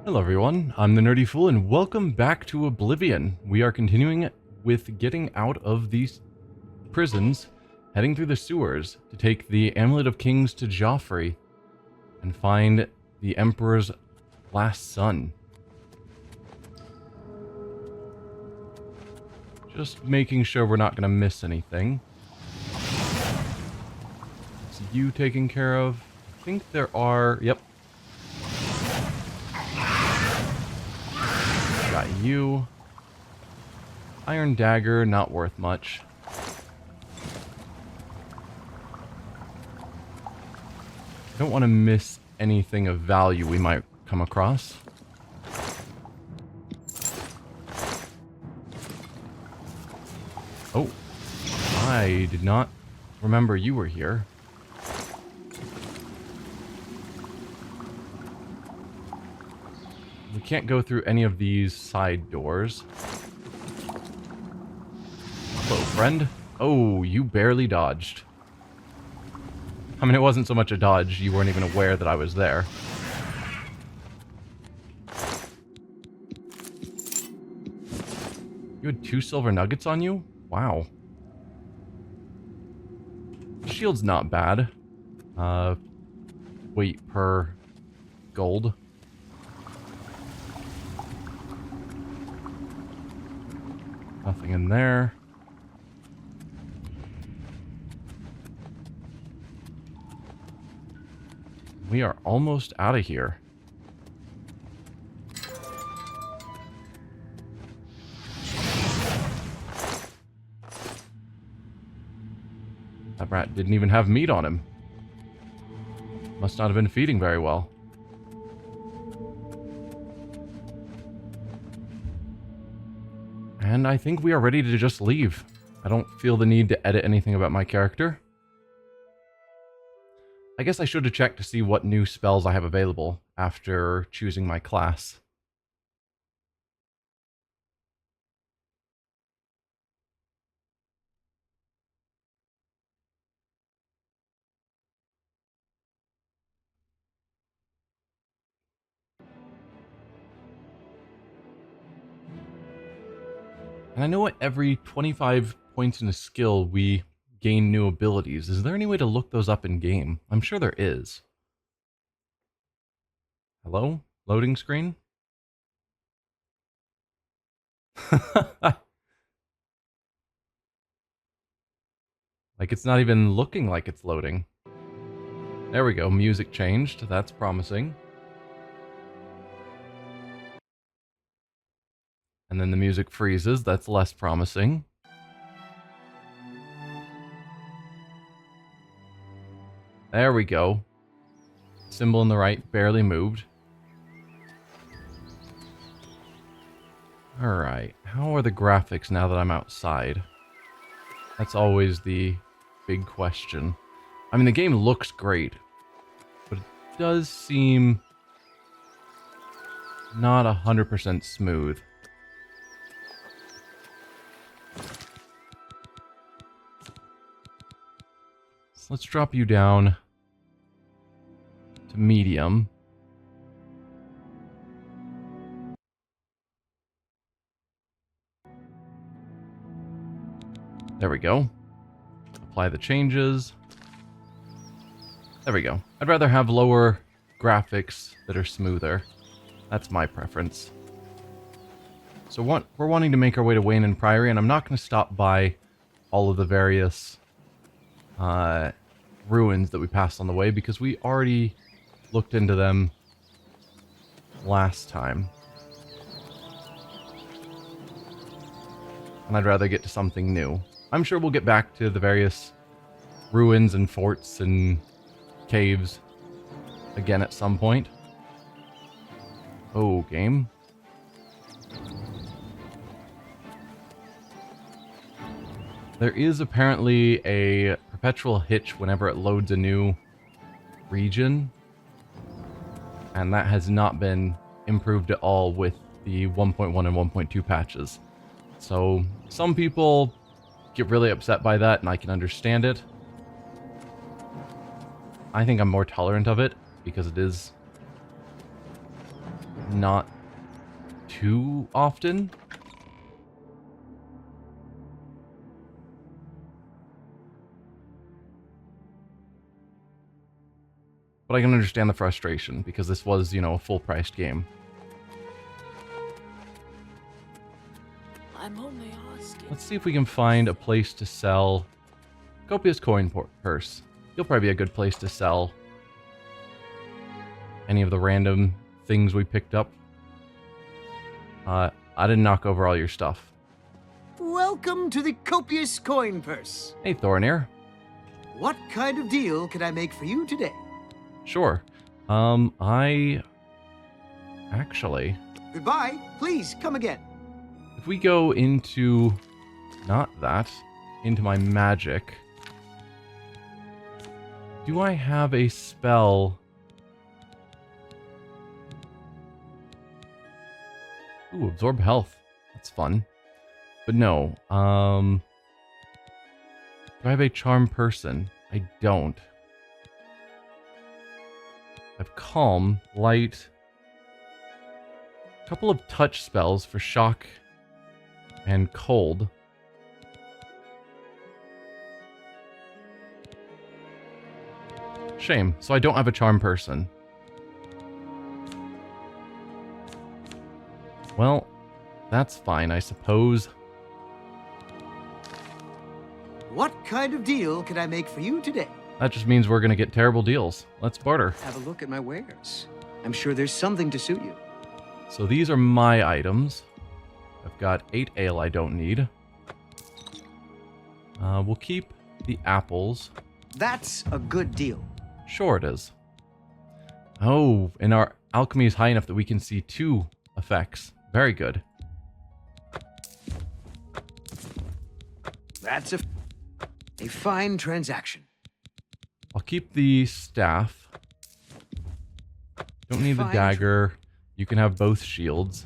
Hello everyone, I'm the Nerdy Fool and welcome back to Oblivion. We are continuing with getting out of these prisons, heading through the sewers to take the Amulet of Kings to Jauffre and find the Emperor's last son. Just making sure we're not going to miss anything. Is you taken care of? I think there are... Yep. Got you. Iron dagger, not worth much. I don't want to miss anything of value we might come across. Oh, I did not remember you were here. We can't go through any of these side doors. Hello, friend. Oh, you barely dodged. I mean, it wasn't so much a dodge, you weren't even aware that I was there. You had 2 silver nuggets on you? Wow. Shield's not bad. Weight per gold. Nothing in there. We are almost out of here. That rat didn't even have meat on him. Must not have been feeding very well. And I think we are ready to just leave. I don't feel the need to edit anything about my character. I guess I should have checked to see what new spells I have available after choosing my class. And I know at every 25 points in a skill, we gain new abilities. Is there any way to look those up in game? I'm sure there is. Hello? Loading screen? Like it's not even looking like it's loading. There we go, music changed. That's promising. And then the music freezes. That's less promising. There we go. Symbol in the right barely moved. Alright, how are the graphics now that I'm outside? That's always the big question. I mean, the game looks great, but it does seem not 100% smooth. So let's drop you down to medium. There we go. Apply the changes. There we go. I'd rather have lower graphics that are smoother. That's my preference. So we're wanting to make our way to Wizened Priory, and I'm not going to stop by all of the various ruins that we passed on the way, because we already looked into them last time. And I'd rather get to something new. I'm sure we'll get back to the various ruins and forts and caves again at some point. Oh, game. There is apparently a perpetual hitch whenever it loads a new region, and that has not been improved at all with the 1.1 and 1.2 patches. So some people get really upset by that, and I can understand it. I think I'm more tolerant of it because it is not too often. But I can understand the frustration, because this was, you know, a full-priced game. I'm only asking. Let's see if we can find a place to sell Copious Coin Purse. You'll probably be a good place to sell any of the random things we picked up. I didn't knock over all your stuff. Welcome to the Copious Coin Purse. Hey, Thornir. What kind of deal can I make for you today? Sure. Actually... Goodbye. Please, come again. If we go into... Not that. Into my magic... Do I have a spell... Ooh, absorb health. That's fun. But no, do I have a charm person? I don't. I have calm, light, a couple of touch spells for shock and cold. Shame. So I don't have a charm person. Well, that's fine, I suppose. What kind of deal can I make for you today? That just means we're going to get terrible deals. Let's barter. Have a look at my wares. I'm sure there's something to suit you. So these are my items. I've got 8 ale I don't need. We'll keep the apples. That's a good deal. Sure it is. Oh, and our alchemy is high enough that we can see 2 effects. Very good. That's a fine transaction. I'll keep the staff. Don't need the dagger. You can have both shields.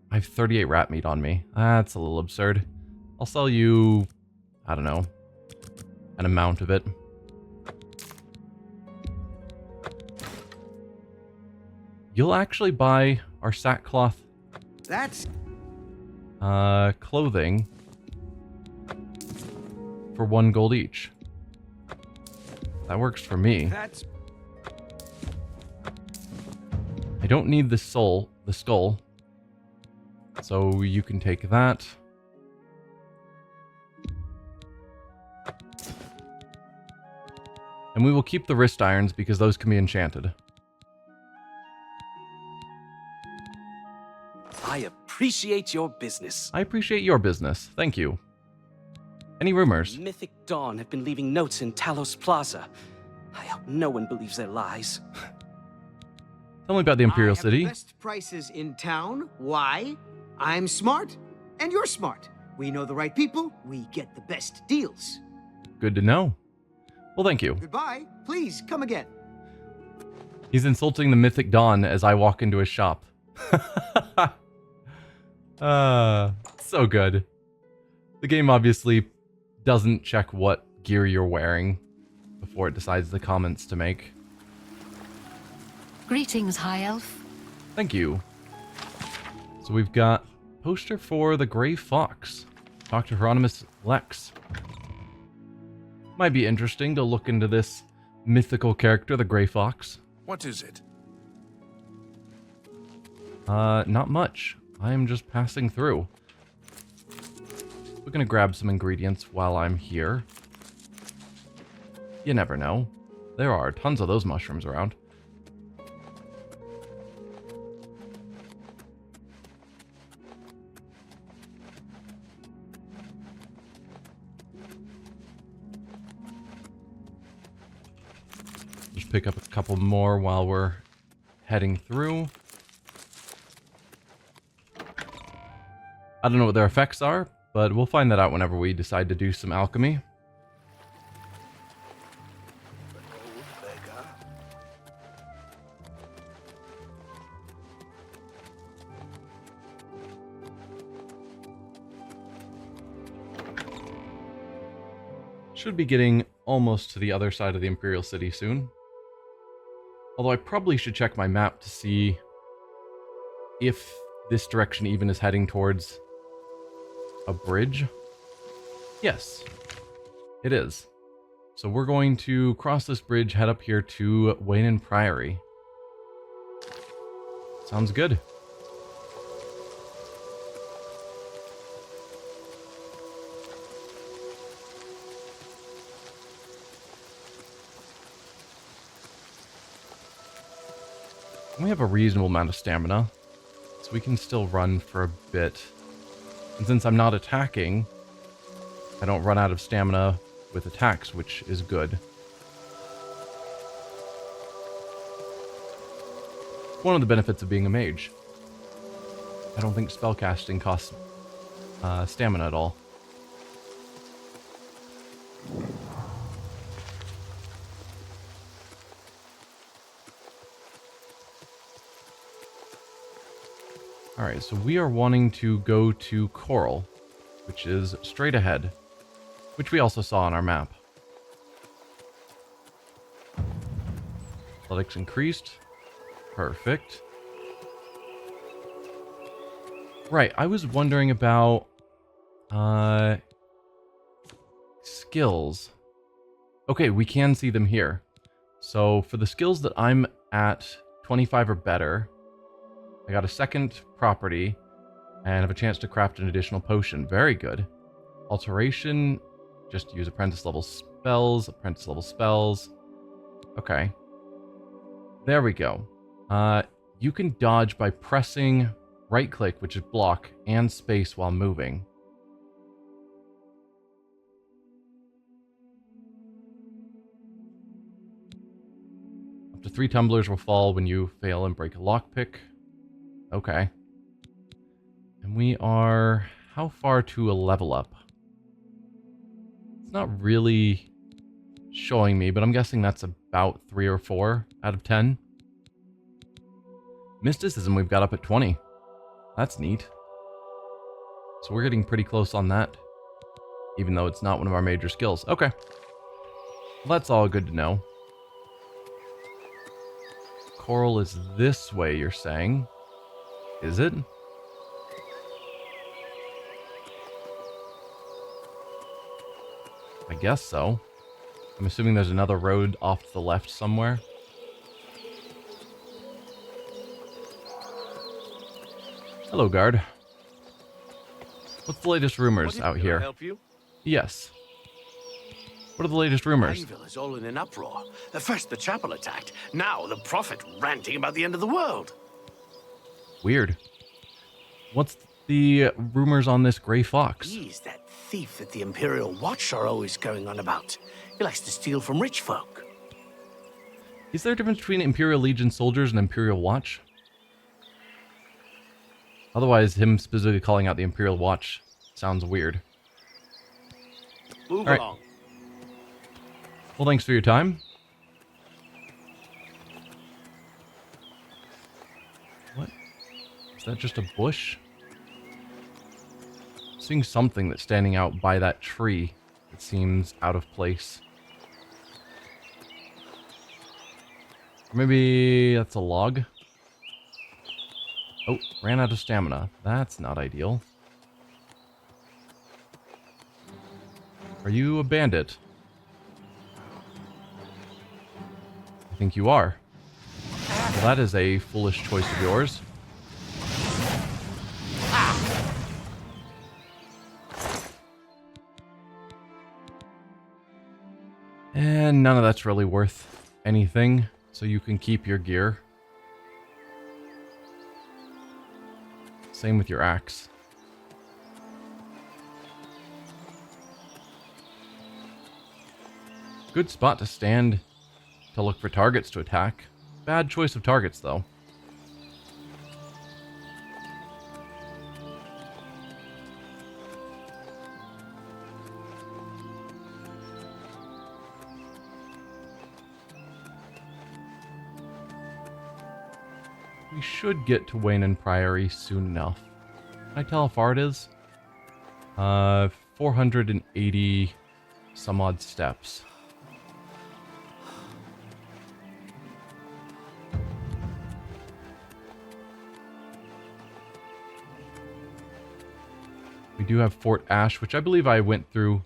I have 38 rat meat on me. That's a little absurd. I'll sell you, I don't know, an amount of it. You'll actually buy our sackcloth That's clothing for 1 gold each. That works for me. that's I don't need the skull, so you can take that. And we will keep the wrist irons because those can be enchanted. I appreciate your business. I appreciate your business. Thank you. Any rumors? Mythic Dawn have been leaving notes in Talos Plaza. I hope no one believes their lies. Tell me about the Imperial I have City. the best prices in town. Why? I'm smart, and you're smart. We know the right people. We get the best deals. Good to know. Well, thank you. Goodbye. Please come again. He's insulting the Mythic Dawn as I walk into his shop. So good. The game obviously doesn't check what gear you're wearing before it decides the comments to make. Greetings, High Elf. Thank you. So we've got poster for the Grey Fox. Dr. Hieronymus Lex. Might be interesting to look into this mythical character, the Grey Fox. What is it? Not much. I am just passing through. We're gonna grab some ingredients while I'm here. You never know. There are tons of those mushrooms around. Just pick up a couple more while we're heading through. I don't know what their effects are, but we'll find that out whenever we decide to do some alchemy. Should be getting almost to the other side of the Imperial City soon. Although I probably should check my map to see if this direction even is heading towards a bridge. Yes, it is. So we're going to cross this bridge, head up here to Wizened Priory. Sounds good. We have a reasonable amount of stamina, so we can still run for a bit. And since I'm not attacking, I don't run out of stamina with attacks, which is good. One of the benefits of being a mage. I don't think spellcasting costs stamina at all. Alright, so we are wanting to go to Coral, which is straight ahead, which we also saw on our map. Athletics increased. Perfect. Right, I was wondering about skills. Okay, we can see them here. So for the skills that I'm at 25 or better, I got a second property and have a chance to craft an additional potion. Very good. Alteration, just use apprentice level spells, Okay. There we go. You can dodge by pressing right click, which is block, and space while moving. Up to 3 tumblers will fall when you fail and break a lockpick. Okay. And we are... how far to a level up? It's not really showing me, but I'm guessing that's about 3 or 4 out of 10. Mysticism we've got up at 20. That's neat. So we're getting pretty close on that, even though it's not one of our major skills. Okay. Well, that's all good to know. Coral is this way, you're saying? Is it? I guess so. I'm assuming there's another road off to the left somewhere. Hello, guard. What's the latest rumors out here? Can I help you? Yes. What are the latest rumors? Tamriel is all in an uproar. First the chapel attacked, now the prophet ranting about the end of the world. Weird. What's the rumors on this gray fox? He's that thief that the Imperial Watch are always going on about. He likes to steal from rich folk. Is there a difference between Imperial Legion soldiers and Imperial Watch? Otherwise, him specifically calling out the Imperial Watch sounds weird. Move All right. along. Well, thanks for your time. What? Is that just a bush? Seeing something that's standing out by that tree that seems out of place. Or maybe that's a log. Oh, ran out of stamina. That's not ideal. Are you a bandit? I think you are. Well, that is a foolish choice of yours. And none of that's really worth anything, so you can keep your gear. Same with your axe. Good spot to stand to look for targets to attack. Bad choice of targets, though. We should get to Wizened Priory soon enough. Can I tell how far it is? 480 some odd steps. We do have Fort Ash, which I believe I went through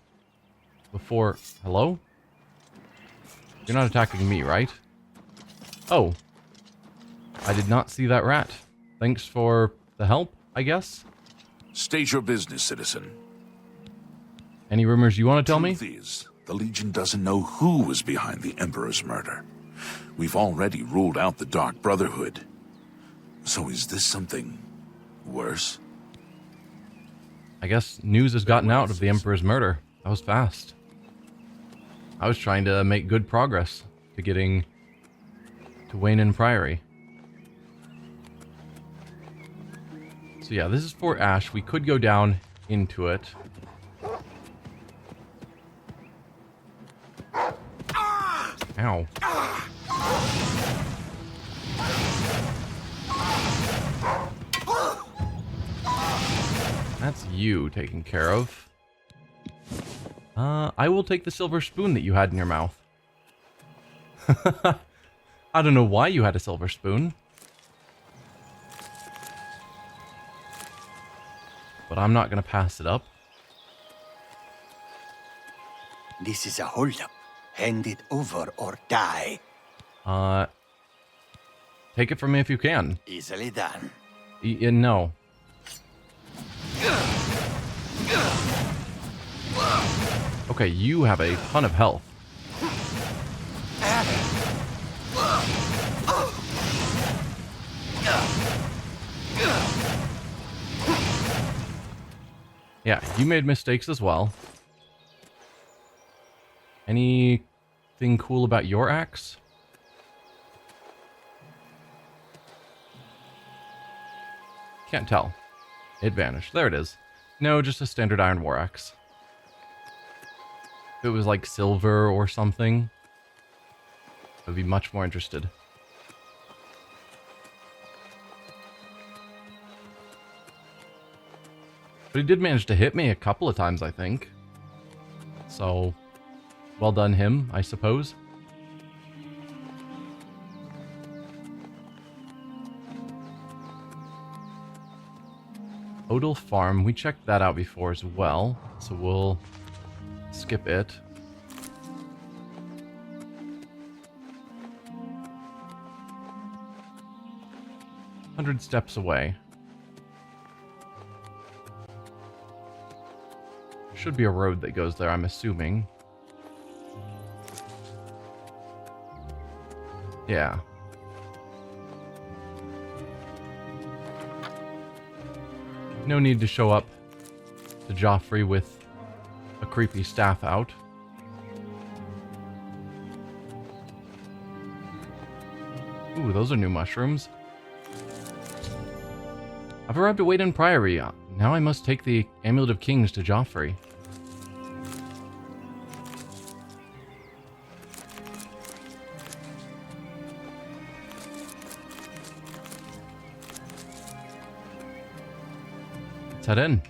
before. Hello? You're not attacking me, right? Oh. I did not see that rat. Thanks for the help, I guess. State your business, citizen. Any rumors you want to tell me? Truth is, the Legion doesn't know who was behind the Emperor's murder. We've already ruled out the Dark Brotherhood. So is this something worse? I guess news has gotten out of the Emperor's murder. That was fast. I was trying to make good progress to getting to Wizened Priory. So yeah, this is Fort Ash. We could go down into it. Ow. That's you taken care of. I will take the silver spoon that you had in your mouth. I don't know why you had a silver spoon. But I'm not going to pass it up. This is a holdup. Hand it over or die. Take it from me if you can. Easily done. No. Okay, you have a ton of health. Yeah, you made mistakes as well. Anything cool about your axe? Can't tell. It vanished. There it is. No, just a standard iron war axe. If it was like silver or something, I'd be much more interested. But he did manage to hit me a couple of times, I think. So, well done him, I suppose. Odal Farm, we checked that out before as well, so we'll skip it. "100 steps away. Should be a road that goes there, I'm assuming. Yeah. No need to show up to Jauffre with a creepy staff out. Ooh, those are new mushrooms. I've arrived at Wizened Priory. Now I must take the Amulet of Kings to Jauffre. Let's head in.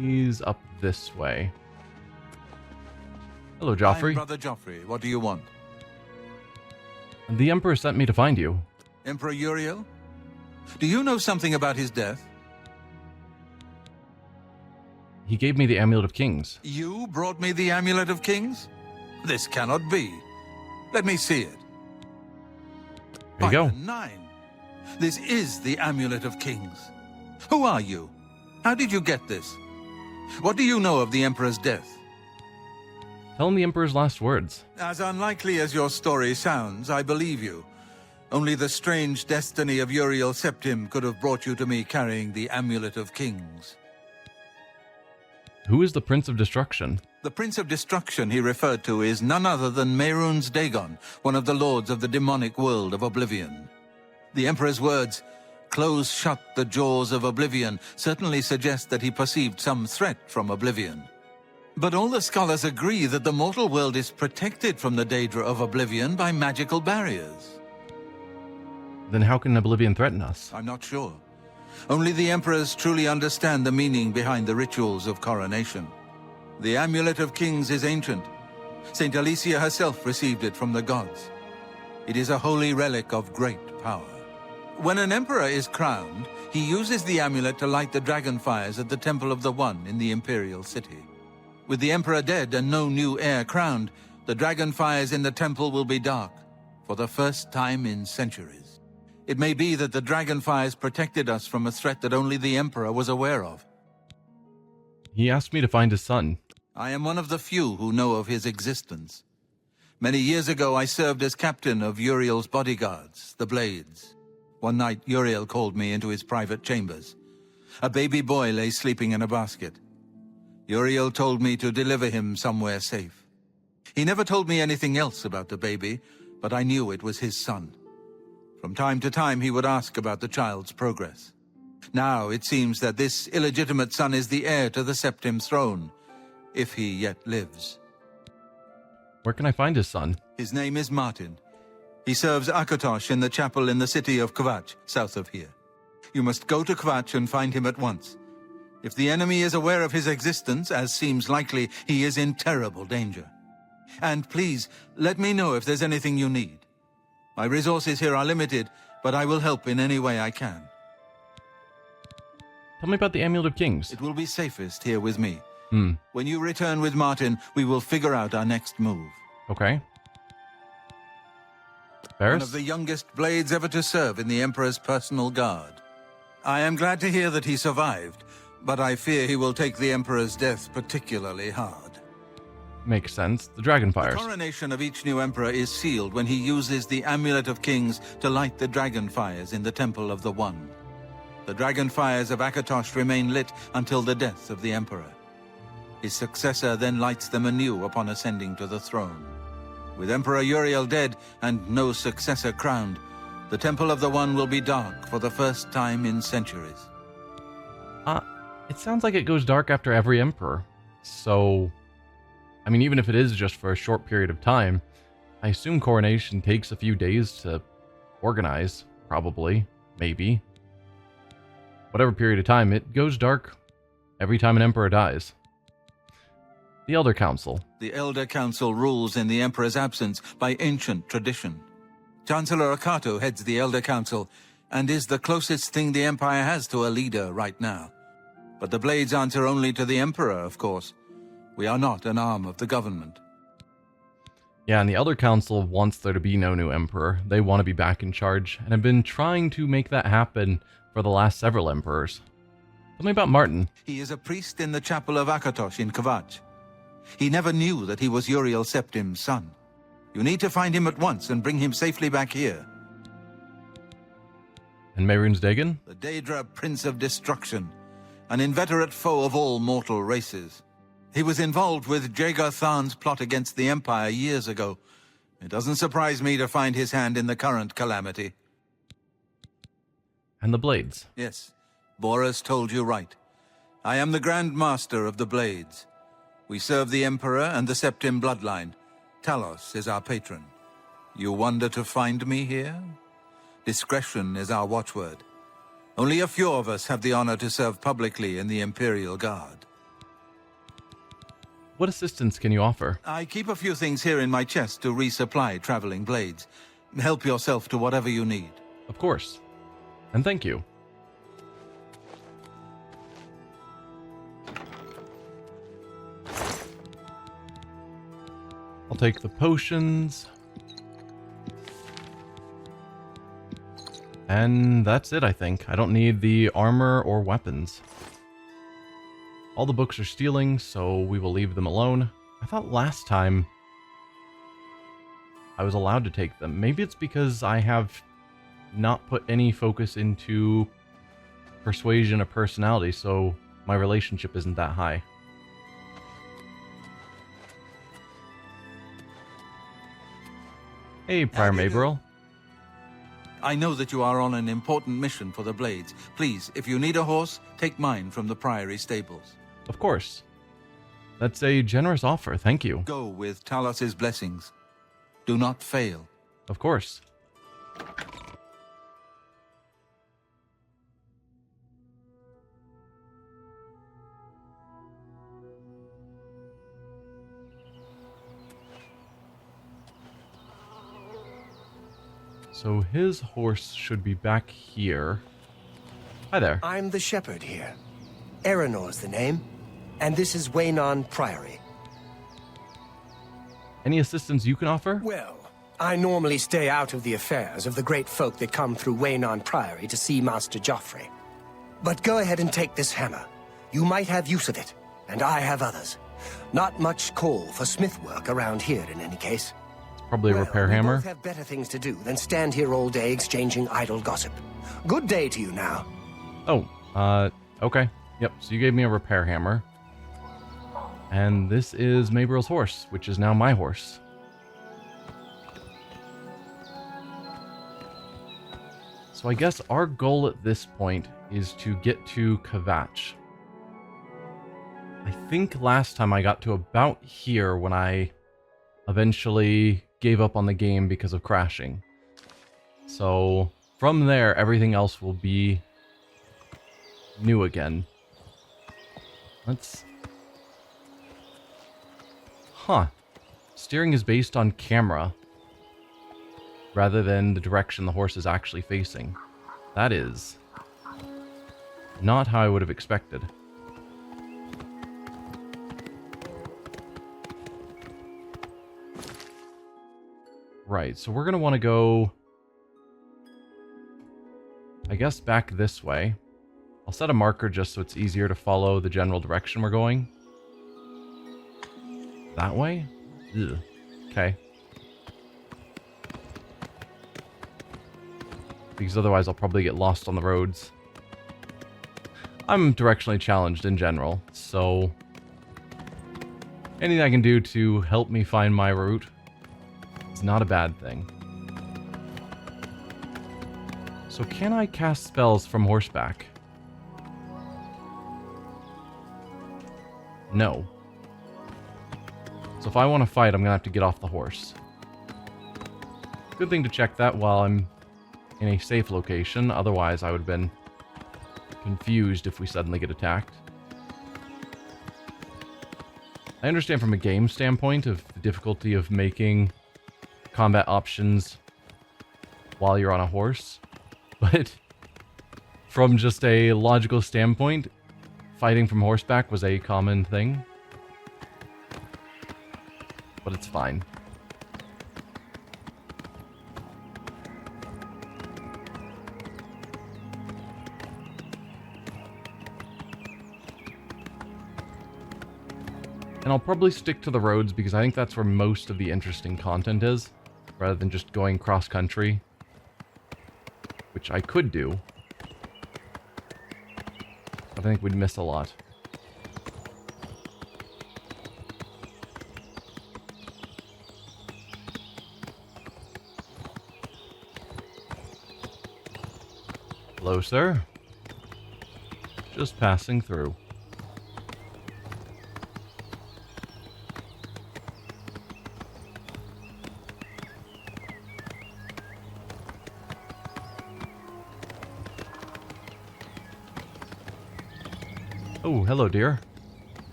He's up this way. Hello, Jauffre. I'm Brother Jauffre. What do you want? The Emperor sent me to find you. Emperor Uriel? Do you know something about his death? He gave me the Amulet of Kings. You brought me the Amulet of Kings? This cannot be. Let me see it. There you go. By the 9. This is the Amulet of Kings. Who are you? How did you get this? What do you know of the Emperor's death? Tell him the Emperor's last words. As unlikely as your story sounds, I believe you. Only the strange destiny of Uriel Septim could have brought you to me carrying the Amulet of Kings. Who is the Prince of Destruction? The Prince of Destruction he referred to is none other than Mehrunes Dagon, one of the lords of the demonic world of Oblivion. The Emperor's words, "Close shut the jaws of Oblivion," certainly suggest that he perceived some threat from Oblivion. But all the scholars agree that the mortal world is protected from the Daedra of Oblivion by magical barriers. Then how can Oblivion threaten us? I'm not sure. Only the Emperors truly understand the meaning behind the rituals of coronation. The Amulet of Kings is ancient. Saint Alicia herself received it from the gods. It is a holy relic of great power. When an emperor is crowned, he uses the amulet to light the dragon fires at the Temple of the One in the imperial city. With the emperor dead and no new heir crowned, the dragon fires in the temple will be dark, for the first time in centuries. It may be that the dragon fires protected us from a threat that only the emperor was aware of. He asked me to find his son. I am one of the few who know of his existence. Many years ago, I served as captain of Uriel's bodyguards, the Blades. One night, Uriel called me into his private chambers. A baby boy lay sleeping in a basket. Uriel told me to deliver him somewhere safe. He never told me anything else about the baby, but I knew it was his son. From time to time, he would ask about the child's progress. Now, it seems that this illegitimate son is the heir to the Septim throne, if he yet lives. Where can I find his son? His name is Martin. He serves Akatosh in the chapel in the city of Kvatch, south of here. You must go to Kvatch and find him at once. If the enemy is aware of his existence, as seems likely, he is in terrible danger. And please, let me know if there's anything you need. My resources here are limited, but I will help in any way I can. Tell me about the Amulet of Kings. It will be safest here with me. Hmm. When you return with Martin, we will figure out our next move. Okay. One Varys? of the youngest blades ever to serve in the Emperor's personal guard. I am glad to hear that he survived, but I fear he will take the Emperor's death particularly hard. Makes sense. The dragon The fires. coronation of each new emperor is sealed when he uses the Amulet of Kings to light the dragon fires in the Temple of the One. The dragon fires of Akatosh remain lit until the death of the Emperor. His successor then lights them anew upon ascending to the throne. With Emperor Uriel dead and no successor crowned, the Temple of the One will be dark for the first time in centuries. It sounds like it goes dark after every emperor. So, I mean, even if it is just for a short period of time, I assume coronation takes a few days to organize. Probably. Maybe. Whatever period of time, it goes dark every time an emperor dies. The Elder Council. The Elder Council rules in the Emperor's absence by ancient tradition. Chancellor Akato heads the Elder Council and is the closest thing the Empire has to a leader right now. But the Blades answer only to the Emperor, of course. We are not an arm of the government. Yeah, and the Elder Council wants there to be no new emperor. They want to be back in charge, and have been trying to make that happen for the last several emperors. Tell me about Martin. He is a priest in the chapel of Akatosh in Kvatch. He never knew that he was Uriel Septim's son. You need to find him at once and bring him safely back here. And Mehrunes Dagon? The Daedra Prince of Destruction, an inveterate foe of all mortal races. He was involved with Jagar Tharn's plot against the Empire years ago. It doesn't surprise me to find his hand in the current calamity. And the Blades. Yes, Boris told you right. I am the Grandmaster of the Blades. We serve the Emperor and the Septim bloodline. Talos is our patron. You wonder to find me here? Discretion is our watchword. Only a few of us have the honor to serve publicly in the Imperial Guard. What assistance can you offer? I keep a few things here in my chest to resupply traveling blades. Help yourself to whatever you need. Of course. And thank you. I'll take the potions. And that's it, I think. I don't need the armor or weapons. All the books are stealing, so we will leave them alone. I thought last time I was allowed to take them. Maybe it's because I have not put any focus into persuasion or personality, so my relationship isn't that high. Hey, Prior Mabril. I know that you are on an important mission for the Blades. Please, if you need a horse, take mine from the Priory stables. Of course. That's a generous offer, thank you. Go with Talos' blessings. Do not fail. Of course. So his horse should be back here. Hi there. I'm the shepherd here. Eranor's the name, and this is Waynon Priory. Any assistance you can offer? Well, I normally stay out of the affairs of the great folk that come through Waynon Priory to see Master Jauffre. But go ahead and take this hammer. You might have use of it, and I have others. Not much call for smith work around here in any case. It's probably a repair we hammer. both have better things to do than stand here all day exchanging idle gossip. Good day to you now. Oh, okay. Yep, so you gave me a repair hammer. And this is Maybril's horse, which is now my horse. So I guess our goal at this point is to get to Kvatch. I think last time I got to about here when I eventually gave up on the game because of crashing. So from there, everything else will be new again. Let's... Huh. Steering is based on camera rather than the direction the horse is actually facing. That is not how I would have expected. Right, so we're going to want to go, I guess, back this way. I'll set a marker just so it's easier to follow the general direction we're going. That way? Ugh. Okay. Because otherwise I'll probably get lost on the roads. I'm directionally challenged in general, so anything I can do to help me find my route is not a bad thing. So can I cast spells from horseback? No. So if I want to fight, I'm going to have to get off the horse. Good thing to check that while I'm in a safe location. Otherwise, I would have been confused if we suddenly get attacked. I understand from a game standpoint of the difficulty of making combat options while you're on a horse. But from just a logical standpoint, fighting from horseback was a common thing. But it's fine. And I'll probably stick to the roads because I think that's where most of the interesting content is, rather than just going cross-country, which I could do. I think we'd miss a lot. Hello, sir. Just passing through. Oh, hello, dear.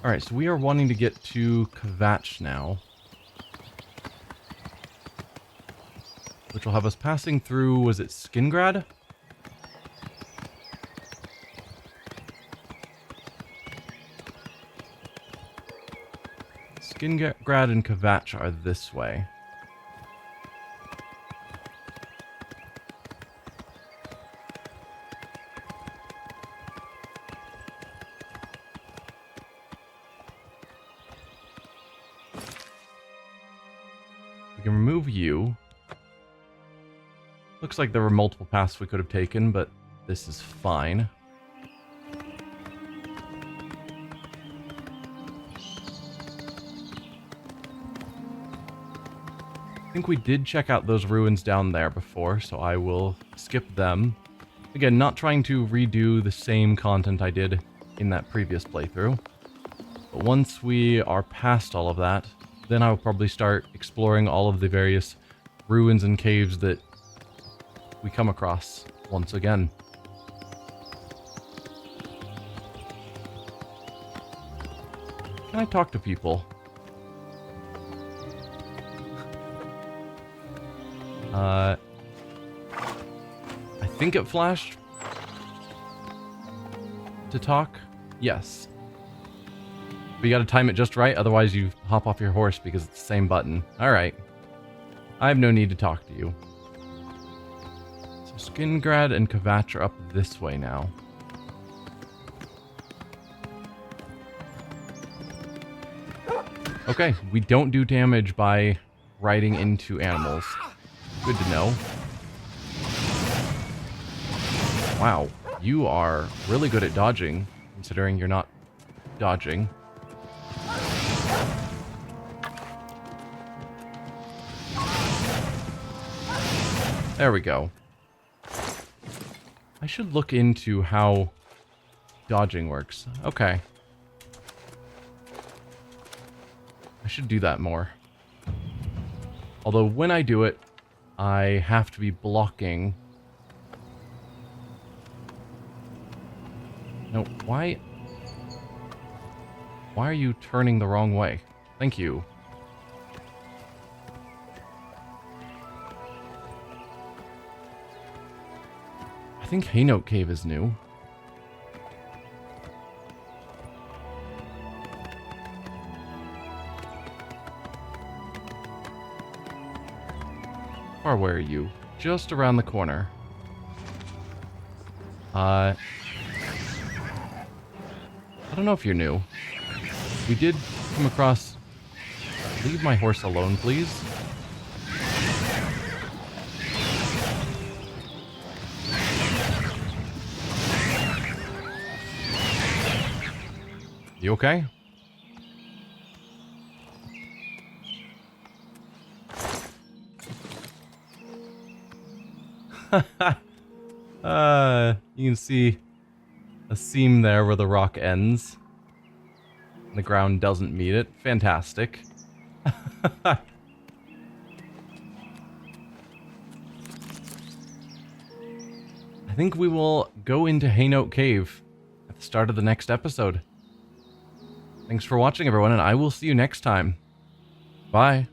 Alright, so we are wanting to get to Kvatch now. Which will have us passing through, was it Skingrad? Skingrad and Kvatch are this way. We can remove you. Looks like there were multiple paths we could have taken, but this is fine. I think we did check out those ruins down there before, so I will skip them. Again, not trying to redo the same content I did in that previous playthrough. But once we are past all of that, then I will probably start exploring all of the various ruins and caves that we come across once again. Can I talk to people? think it flashed to talk. Yes. But you gotta time it just right, otherwise you hop off your horse because it's the same button. Alright. I have no need to talk to you. So Skingrad and Kvatch are up this way now. Okay, we don't do damage by riding into animals. Good to know. Wow, you are really good at dodging, considering you're not dodging. There we go. I should look into how dodging works. Okay. I should do that more. Although when I do it, I have to be blocking. No, why are you turning the wrong way? Thank you. I think Haynote Cave is new. Or where are you? Just around the corner. I don't know if you're new. We did come across... Leave my horse alone, please. You okay? You can see a seam there where the rock ends. The ground doesn't meet it. Fantastic. I think we will go into Haynote Cave at the start of the next episode. Thanks for watching, everyone, and I will see you next time. Bye.